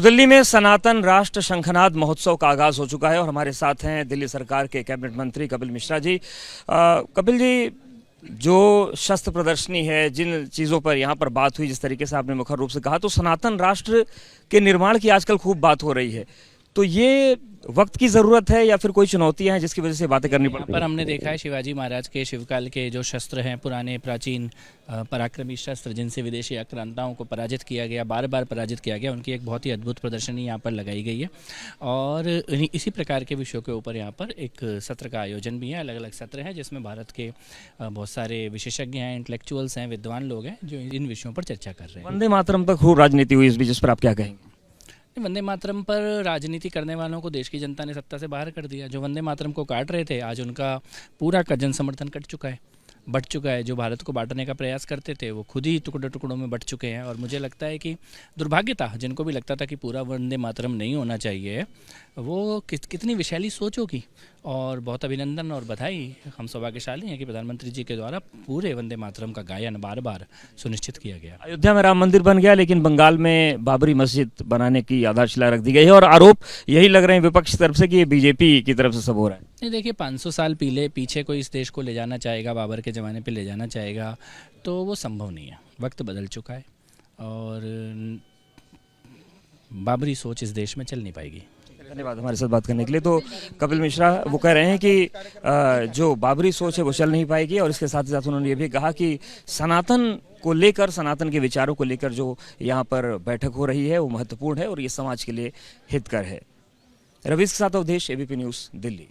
तो दिल्ली में सनातन राष्ट्र शंखनाद महोत्सव का आगाज हो चुका है और हमारे साथ हैं दिल्ली सरकार के कैबिनेट मंत्री कपिल मिश्रा जी। कपिल जी, जो शस्त्र प्रदर्शनी है, जिन चीज़ों पर यहाँ पर बात हुई, जिस तरीके से आपने मुखर रूप से कहा, तो सनातन राष्ट्र के निर्माण की आजकल खूब बात हो रही है। तो ये वक्त की ज़रूरत है या फिर कोई चुनौतियाँ हैं जिसकी वजह से बातें करनी पड़ती हैं? पर हमने देखा है शिवाजी महाराज के शिवकाल के जो शस्त्र हैं, पुराने प्राचीन पराक्रमी शस्त्र जिनसे विदेशी आक्रांताओं को पराजित किया गया, बार बार पराजित किया गया, उनकी एक बहुत ही अद्भुत प्रदर्शनी यहाँ पर लगाई गई है। और इसी प्रकार के विषयों के ऊपर यहाँ पर एक सत्र का आयोजन भी है। अलग अलग सत्र हैं जिसमें भारत के बहुत सारे विशेषज्ञ हैं, इंटेलेक्चुअल्स हैं, विद्वान लोग हैं जो इन विषयों पर चर्चा कर रहे हैं। वंदे मातरम पर खूब राजनीति हुई, इस बीच इस पर आप क्या कहेंगे? वंदे मातरम पर राजनीति करने वालों को देश की जनता ने सत्ता से बाहर कर दिया। जो वंदे मातरम को काट रहे थे, आज उनका पूरा का जन समर्थन कट चुका है, बट चुका है। जो भारत को बांटने का प्रयास करते थे वो खुद ही टुकड़ों टुकड़ों में बट चुके हैं। और मुझे लगता है कि दुर्भाग्य था, जिनको भी लगता था कि पूरा वंदे मातरम नहीं होना चाहिए, वो कितनी विशैली सोच होगी। और बहुत अभिनंदन और बधाई, हम सौभाग्यशाली हैं कि प्रधानमंत्री जी के द्वारा पूरे वंदे मातरम का गायन बार बार सुनिश्चित किया गया। अयोध्या में राम मंदिर बन गया, लेकिन बंगाल में बाबरी मस्जिद बनाने की आधारशिला रख दी गई है और आरोप यही लग रहे हैं विपक्ष की तरफ से कि ये बीजेपी की तरफ से सब हो रहा है। नहीं, देखिए, 500 साल पीछे कोई इस देश को ले जाना चाहेगा, बाबर के ज़माने पे ले जाना चाहेगा, तो वो संभव नहीं है। वक्त बदल चुका है और बाबरी सोच इस देश में चल नहीं पाएगी। धन्यवाद हमारे साथ बात करने के लिए। तो कपिल मिश्रा वो कह रहे हैं कि जो बाबरी सोच है वो चल नहीं पाएगी, और इसके साथ ही साथ उन्होंने ये भी कहा कि सनातन को लेकर, सनातन के विचारों को लेकर जो यहाँ पर बैठक हो रही है वो महत्वपूर्ण है और ये समाज के लिए हितकर है। रवीश के साथ अवधेश, एबीपी न्यूज़, दिल्ली।